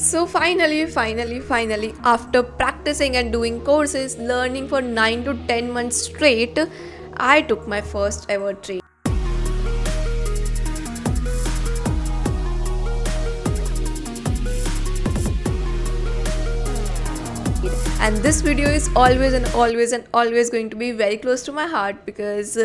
So finally, after practicing and doing courses, learning for 9 to 10 months straight, I took my first ever trade. And this video is always going to be very close to my heart because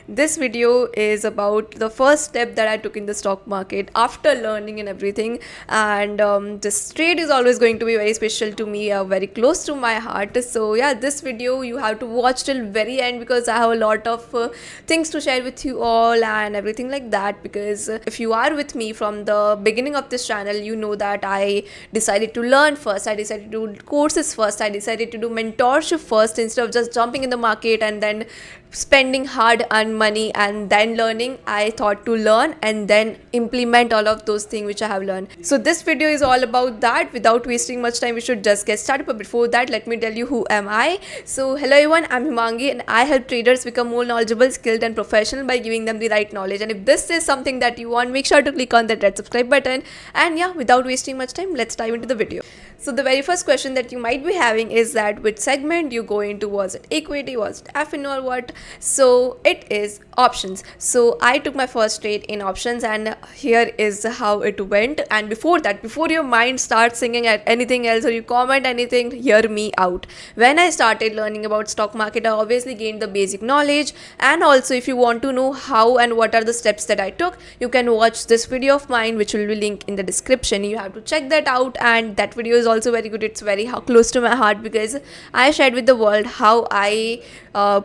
this video is about the first step that I took in the stock market after learning and everything. And this trade is always going to be very special to me, very close to my heart. So yeah, this video you have to watch till very end because I have a lot of things to share with you all and everything like that. Because if you are with me from the beginning of this channel, you know that I decided to learn first, I decided to do courses first, I decided to do mentorship first instead of just jumping in the market and then spending hard earned money and then learning. I thought to learn and then implement all of those things which I have learned. So this video is all about that. Without wasting much time, we should just get started. But before that, let me tell you who am I. So hello everyone, I'm Himangi and I help traders become more knowledgeable, skilled and professional by giving them the right knowledge. And if this is something that you want, make sure to click on that red subscribe button. And yeah, without wasting much time, let's dive into the video. So the very first question that you might be having is that which segment you go into, was it equity, was it FNO or what? So it is options. So I took my first trade in options and here is how it went. And before that, before your mind starts singing at anything else or you comment anything, hear me out. When I started learning about stock market, I obviously gained the basic knowledge. And also if you want to know how and what are the steps that I took, you can watch this video of mine which will be linked in the description. You have to check that out, and that video is also very good. It's very close to my heart because I shared with the world how I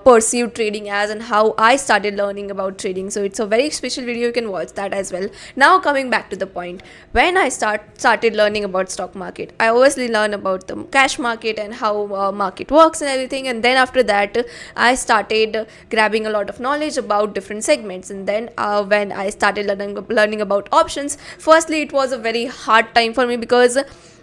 perceived trading as and how I started learning about trading. So it's a very special video, you can watch that as well. Now coming back to the point, when I started learning about stock market, I obviously learned about the cash market and how market works and everything. And then after that, I started grabbing a lot of knowledge about different segments. And then when I started learning about options, firstly it was a very hard time for me because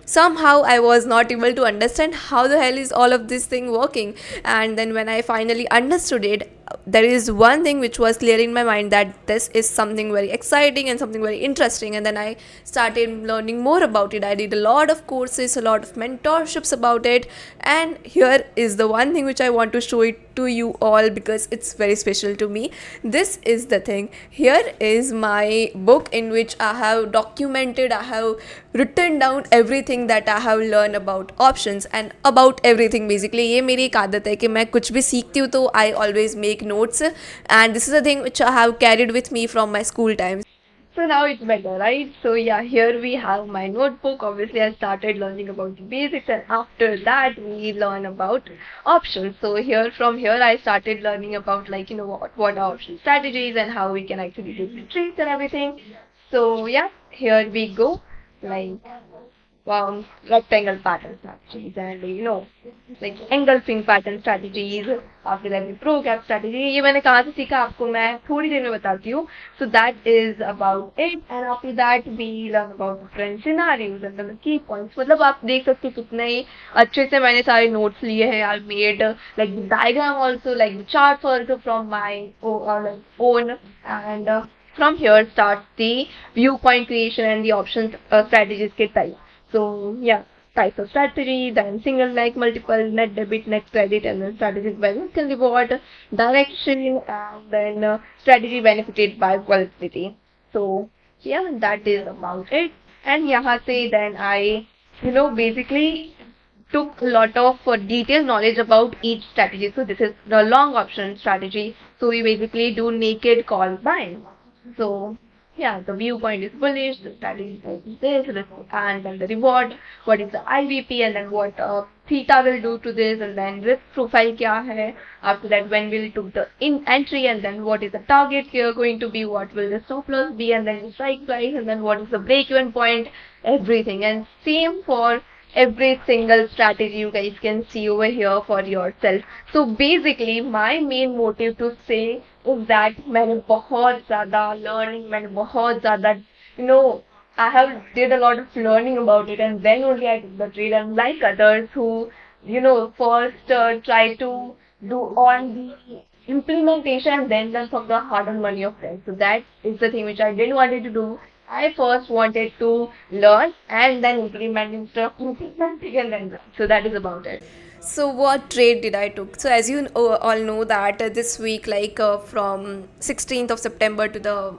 somehow I was not able to understand how the hell is all of this thing working. And then when I finally understood it, there is one thing which was clear in my mind, that this is something very exciting and something very interesting. And then I started learning more about it. I did a lot of courses, a lot of mentorships about it. And here is the one thing which I want to show it to you all because it's very special to me. This is the thing. Here is my book in which I have documented, I have written down everything that I have learned about options and about everything basically. ये मेरी एक आदत है कि मैं कुछ भी सीखती हूँ तो I always make notes, and this is a thing which I have carried with me from my school times. So now it's better, right? So yeah, here we have my notebook. Obviously, I started learning about the basics, and after that, we learn about options. So here, from here, I started learning about, like, you know, what are option strategies and how we can actually do the trades and everything. So yeah, here we go. Like, rectangle pattern strategies and, you know, like engulfing pattern strategies. After that, the pro gap strategy. ये मैंने कहाँ से सीखा आपको मैं थोड़ी देर में बताती हूँ. So that is about it. And after that we learn about different scenarios and the key points. मतलब आप देख सकते हो कितने ही अच्छे से मैंने सारे notes लिए हैं. I made like the diagram also, like the charts also from my own. And from here starts the viewpoint creation and the options strategies के type. So yeah, types of strategy, then single leg, multiple, net debit, net credit, and then strategies by risk and reward, direction, and then strategy benefited by volatility. So yeah, that is about it. And यहाँ से then I, you know, basically took a lot of detailed knowledge about each strategy. So this is the long option strategy. So we basically do naked call buying. So yeah, the viewpoint is bullish, the strategy is this, and then the reward, what is the IVP, and then what theta will do to this, and then risk profile kya hai. After that, when will took the entry, and then what is the target here going to be, what will the stop loss be, and then the strike price, and then what is the break-even point, everything. And same for every single strategy you guys can see over here for yourself. So basically, my main motive to say is that मैंने बहुत ज़्यादा learning, मैंने बहुत ज़्यादा, you know, I have did a lot of learning about it, and then only I took the trade. Unlike others who, you know, first try to do all the implementation and then learn from the hard-earned money of them. So that is the thing which I didn't wanted to do. I first wanted to learn and then implement instead of implementing and then learn. So that is about it. So what trade did I took? So as you all know that this week, like from 16th of September to the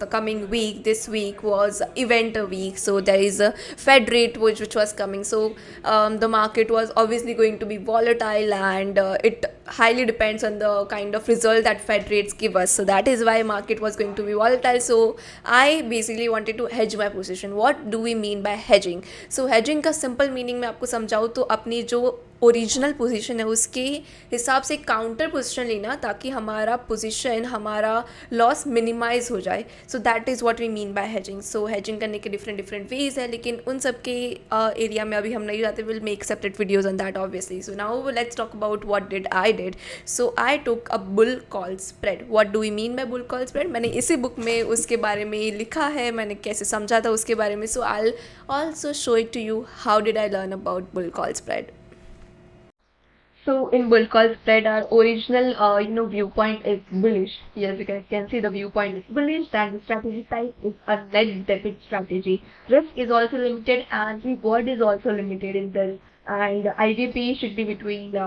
coming week, this week was event a week. So there is a Fed rate which was coming. So the market was obviously going to be volatile, and it highly depends on the kind of result that Fed rates give us. So that is why market was going to be volatile. So I basically wanted to hedge my position. What do we mean by hedging? So hedging का simple meaning मैं आपको समझाऊँ तो अपनी जो original position है उसके हिसाब से काउंटर पोजीशन लेना, ताकि हमारा पोजीशन, हमारा लॉस मिनिमाइज हो जाए. So that is what we mean by hedging. So hedging करने के डिफरेंट डिफरेंट वेज है, लेकिन उन सब के एरिया में अभी हम नहीं जाते. Will make separate videos on that obviously. So now let's talk about what did I did. So I took a bull call spread. What do we mean by bull call spread? मैंने इसी book में उसके बारे में लिखा है, मैंने कैसे समझा था उसके बारे में. So I also show it to you how did I learn about bull call spread. So in bull call spread, our original, viewpoint is bullish. Yes, you guys can see the viewpoint is bullish, and the strategy type is a net debit strategy. Risk is also limited, and reward is also limited in this. And IVP should be between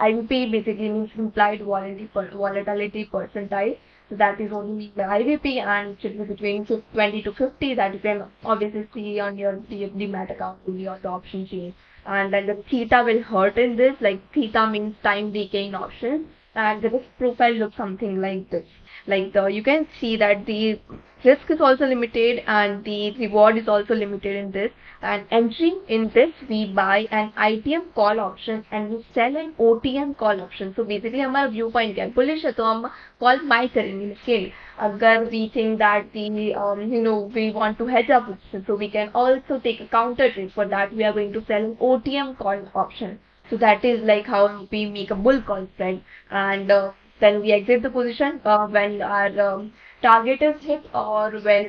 IVP basically means implied volatility percentile. So that is only mean by IVP, and it should be between 20 to 50. That you can obviously see on your DMAT account on the option chain. And then the theta will hurt in this, like theta means time decaying option, and the risk profile looks something like this. Like you can see that the risk is also limited and the reward is also limited in this. And entry in this, we buy an ITM call option and we sell an OTM call option. So basically हमारा view point क्या है, bullish है तो हम call bye करेंगे. लेकिन अगर we think that the we want to hedge our position, so we can also take a counter trade. For that we are going to sell an OTM call option. So that is like how we make a bull call spread. And then we exit the position when our target is hit, or when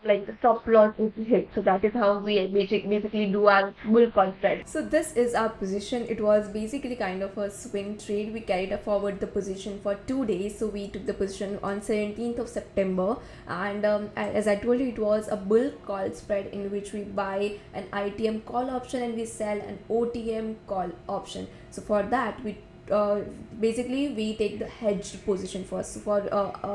like the stop loss is hit. So that is how we basically do our bull call spread. So this is our position. It was basically kind of a swing trade. We carried forward the position for 2 days. So we took the position on 17th of September, and as I told you, it was a bull call spread in which we buy an ITM call option and we sell an OTM call option. So for that basically we take the hedged position first. For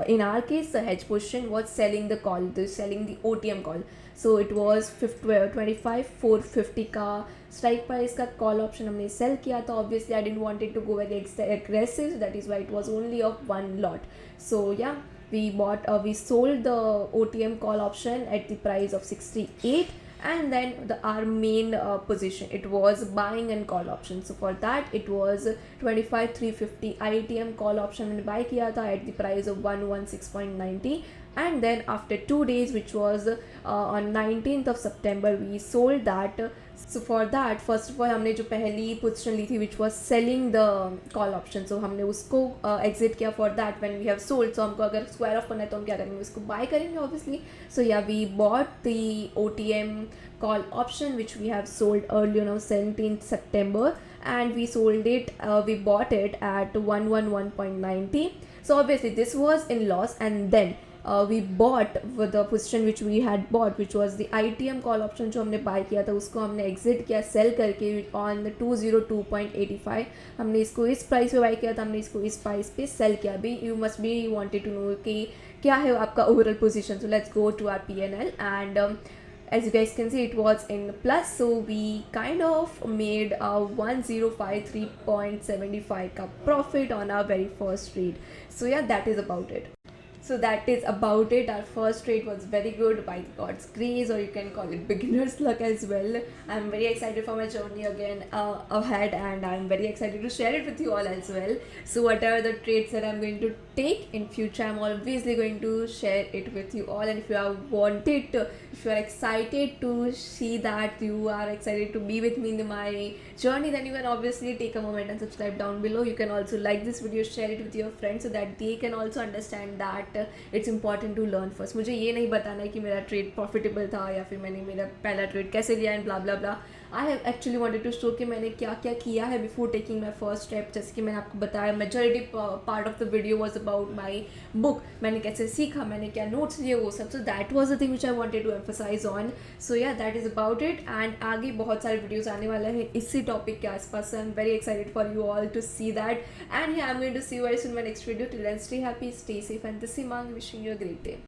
in our case, the hedge position was selling the call, selling the OTM call. So it was 25 450 का strike price का call option हमने sell किया था. Obviously I didn't want it to go very aggressive, so that is why it was only of one lot. So yeah, we sold the OTM call option at the price of 68. And then our main position, it was buying and call option. So for that it was 25 350 ITM call option मैंने buy किया था at the price of 116.90. And then after 2 days, which was on 19th of September, we sold that. So for that, first of all हमने जो पहली position ली थी which was selling the call option, so हमने उसको exit किया. For that, when we have sold, so हमको अगर square off करना है तो हम क्या करेंगे, उसको buy करेंगे obviously. So yeah, we bought the OTM call option which we have sold earlier on 17th September, and we sold it, we bought it at 111.90. So obviously this was in loss, and then we bought with the position which we had bought, which was the ITM call option जो हमने buy किया था, उसको हमने exit किया sell करके on the 202.85. हमने इसको इस price पे buy किया था, हमने इसको इस price पे sell किया. अभी you must be wanted to know कि क्या है आपका overall position. So let's go to our P&L, and as you guys can see, it was in plus. So we kind of made a 1053.75 ka profit on our very first trade. So yeah, that is about it. So that is about it. Our first trade was very good by God's grace, or you can call it beginner's luck as well. I'm very excited for my journey again ahead, and I'm very excited to share it with you all as well. So whatever the trades that I'm going to take in future, I'm obviously going to share it with you all. And if you are if you are excited to see that, you are excited to be with me in my journey, then you can obviously take a moment and subscribe down below. You can also like this video, share it with your friends, so that they can also understand that it's important to learn first. मुझे ये नहीं बताना है कि मेरा trade profitable था या फिर मैंने मेरा पहला ट्रेड कैसे लिया and blah blah blah. I have actually wanted to show कि मैंने क्या क्या किया है before taking my first step. जैसे कि मैंने आपको बताया majority part of the video was about my book, मैंने कैसे सीखा, मैंने क्या नोट्स लिए, वो सब. So that was the thing which I wanted to emphasize on. So yeah that is about it. And आगे बहुत सारे वीडियोज़ आने वाले हैं इसी टॉपिक के आसपास. I am very excited for you all to see that. And I am going to see you very soon my next video. Till then stay happy, stay safe, and this is Mang wishing you a great day.